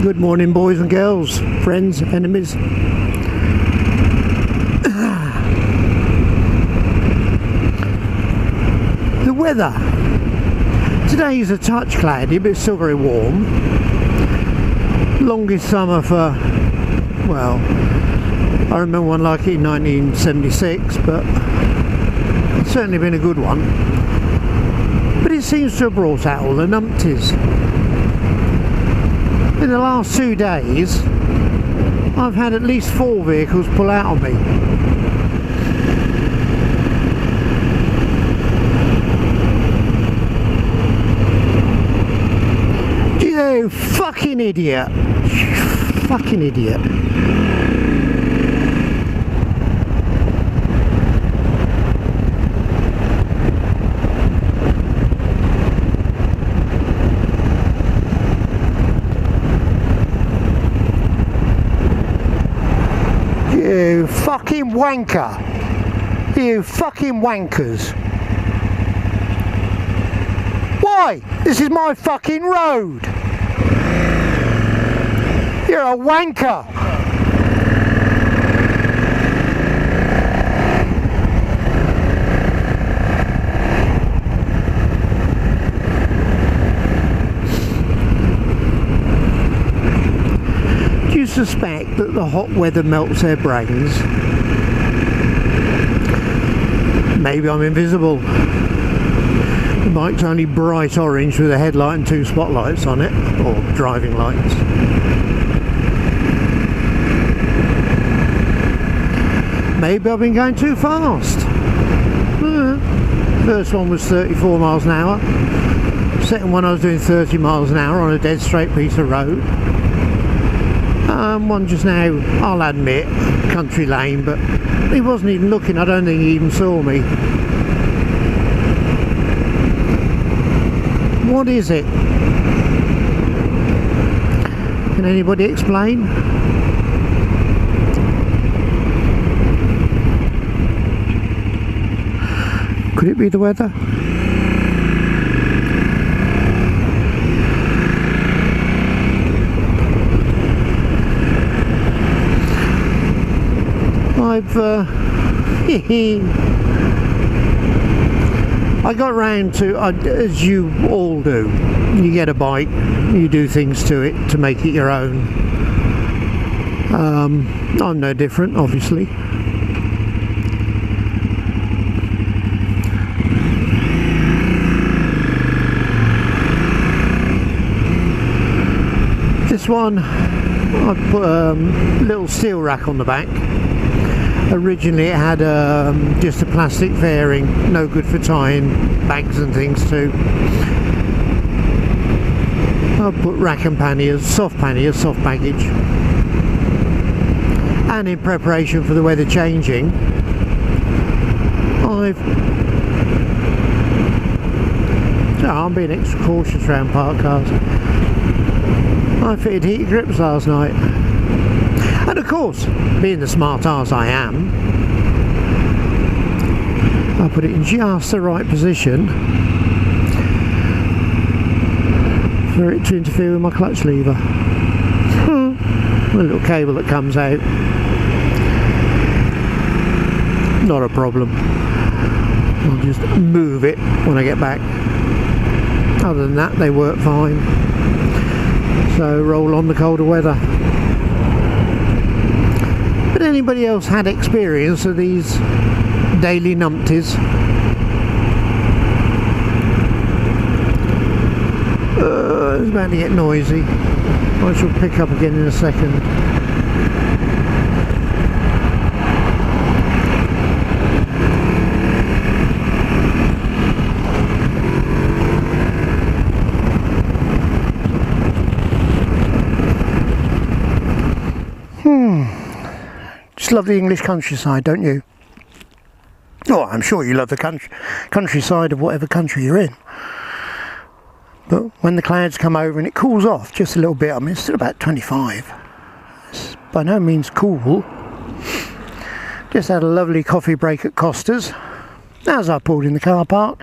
Good morning, boys and girls, friends, enemies. The weather. Today is a touch cloudy, but it's still very warm. Longest summer for, well, I remember one like it in 1976, but it's certainly been a good one. But it seems to have brought out all the numpties. In the last 2 days, I've had at least 4 vehicles pull out on me. You fucking idiot! You fucking idiot! You fucking wanker! You fucking wankers! Why? This is my fucking road! You're a wanker! Do you suspect that the hot weather melts their brains? Maybe I'm invisible. The bike's only bright orange with a headlight and 2 spotlights on it, or driving lights. Maybe I've been going too fast. First one was 34 miles an hour. Second one I was doing 30 miles an hour on a dead straight piece of road. One just now, I'll admit, country lane, but he wasn't even looking. I don't think he even saw me. What is it? Can anybody explain? Could it be the weather? I got round to, as you all do, you get a bike, you do things to it to make it your own. I'm no different, obviously. This one, I put a little steel rack on the back. Originally it had just a plastic fairing, no good for tying bags and things to. I put rack and panniers, soft baggage. And in preparation for the weather changing, I'm being extra cautious around parked cars. I fitted heated grips last night. And of course, being the smart ass I am, I put it in just the right position for it to interfere with my clutch lever. A little cable that comes out. Not a problem. I'll just move it when I get back. Other than that, they work fine. So roll on the colder weather. But anybody else had experience of these daily numpties? It's about to get noisy. I shall pick up again in a second. Just love the English countryside, don't you? Oh, I'm sure you love the countryside of whatever country you're in. But when the clouds come over and it cools off just a little bit, I mean, it's still about 25. It's by no means cool. Just had a lovely coffee break at Costa's. As I pulled in the car park,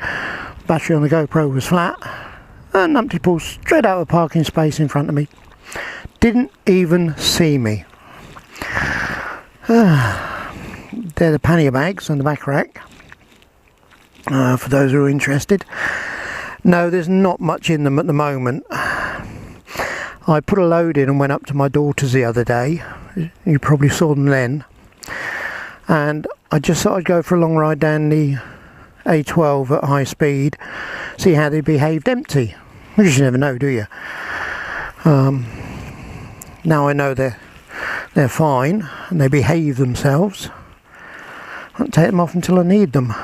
battery on the GoPro was flat, and numpty pulled straight out of a parking space in front of me. Didn't even see me. They're the pannier bags on the back rack, for those who are interested. No, there's not much in them at the moment. I put a load in and went up to my daughter's the other day. You probably saw them then. And I just thought I'd go for a long ride down the A12 at high speed, see how they behaved empty. You just never know, do you? Now I know they're fine and they behave themselves. I won't take them off until I need them.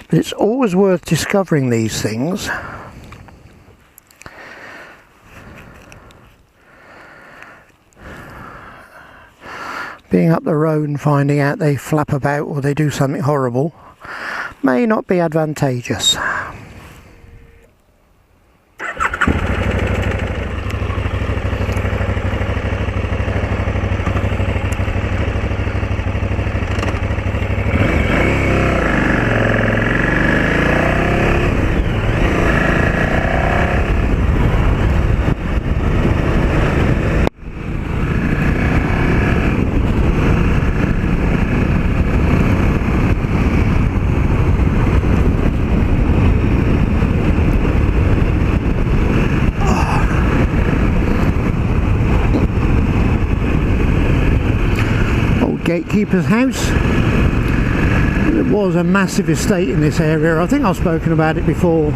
But it's always worth discovering these things. Being up the road and finding out they flap about or they do something horrible may not be advantageous. Gatekeeper's house. There was a massive estate in this area. I think I've spoken about it before.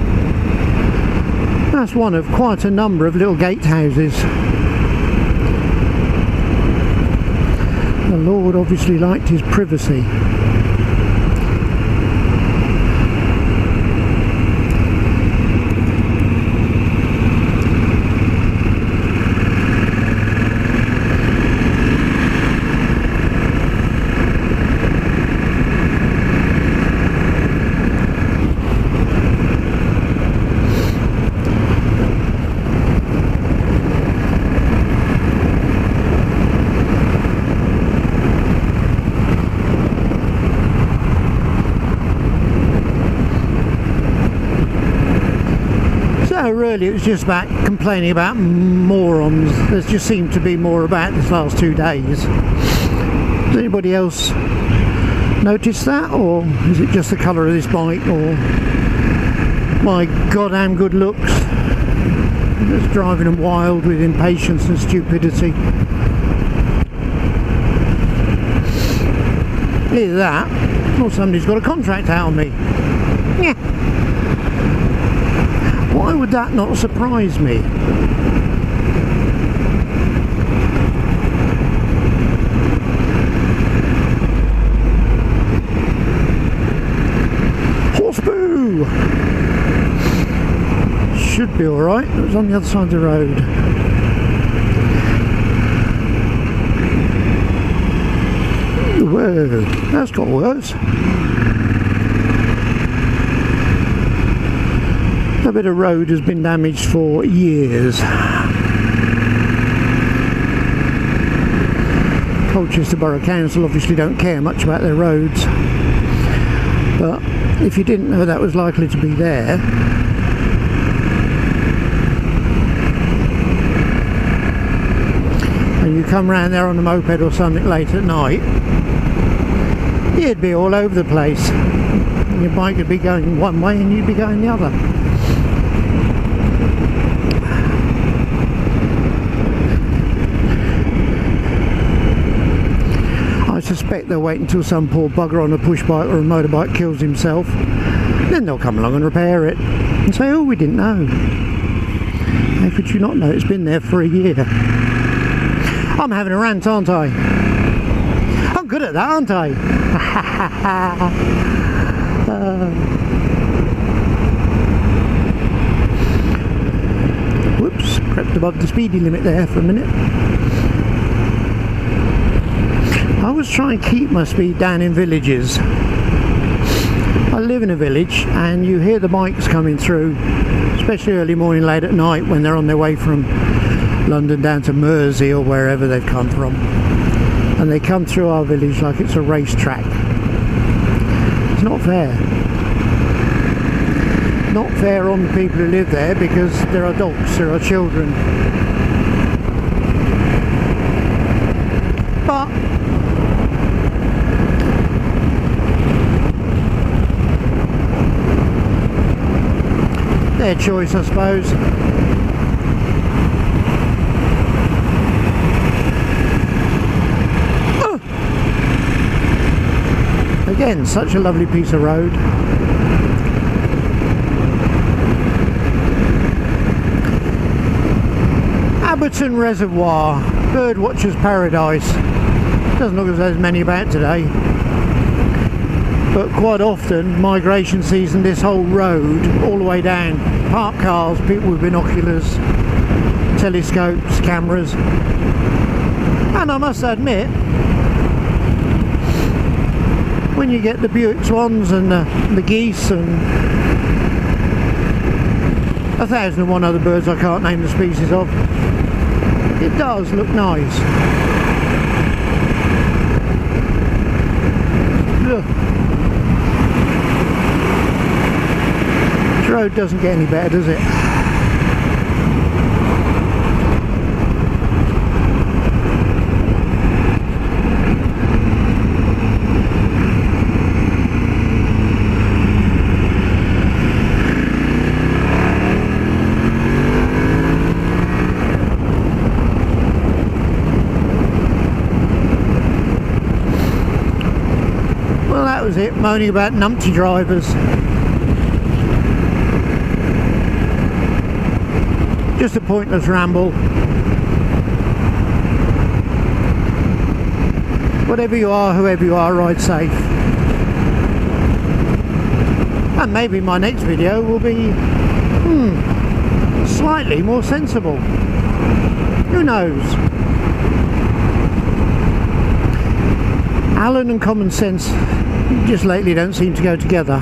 That's one of quite a number of little gatehouses. The Lord obviously liked his privacy. Really, it was just about complaining about morons. There's just seemed to be more about this last 2 days. Does anybody else notice that, or is it just the colour of this bike, or my goddamn good looks that's driving them wild with impatience and stupidity? Either that, or somebody's got a contract out on me. Yeah. Why would that not surprise me? Horse boo! Should be alright. It was on the other side of the road. Whoa, that's got worse. A bit of road has been damaged for years. Colchester Borough Council obviously don't care much about their roads, but if you didn't know that was likely to be there, and you come round there on a moped or something late at night, you'd be all over the place. Your bike would be going one way and you'd be going the other. I suspect they'll wait until some poor bugger on a push bike or a motorbike kills himself, then they'll come along and repair it and say, oh, we didn't know. How could you not know? It's been there for a year. I'm having a rant, aren't I? I'm good at that, aren't I? Whoops, crept above the speedy limit there for a minute. I always try and keep my speed down in villages. I live in a village and you hear the bikes coming through, especially early morning, late at night when they're on their way from London down to Mersey or wherever they've come from, and they come through our village like it's a racetrack. It's not fair. Not fair on the people who live there, because there are dogs, there are children, their choice, I suppose. Oh! Again, such a lovely piece of road. Abberton Reservoir, birdwatcher's paradise. Doesn't look as though there's many about today, but quite often migration season, this whole road all the way down, parked cars, people with binoculars, telescopes, cameras. And I must admit, when you get the Buick Swans and the geese and 1,001 other birds I can't name the species of, it does look nice. Ugh. This road doesn't get any better, does it? That was it, moaning about numpty drivers. Just a pointless ramble. Whatever you are, whoever you are, ride safe. And maybe my next video will be slightly more sensible. Who knows? Alan and common sense just lately don't seem to go together.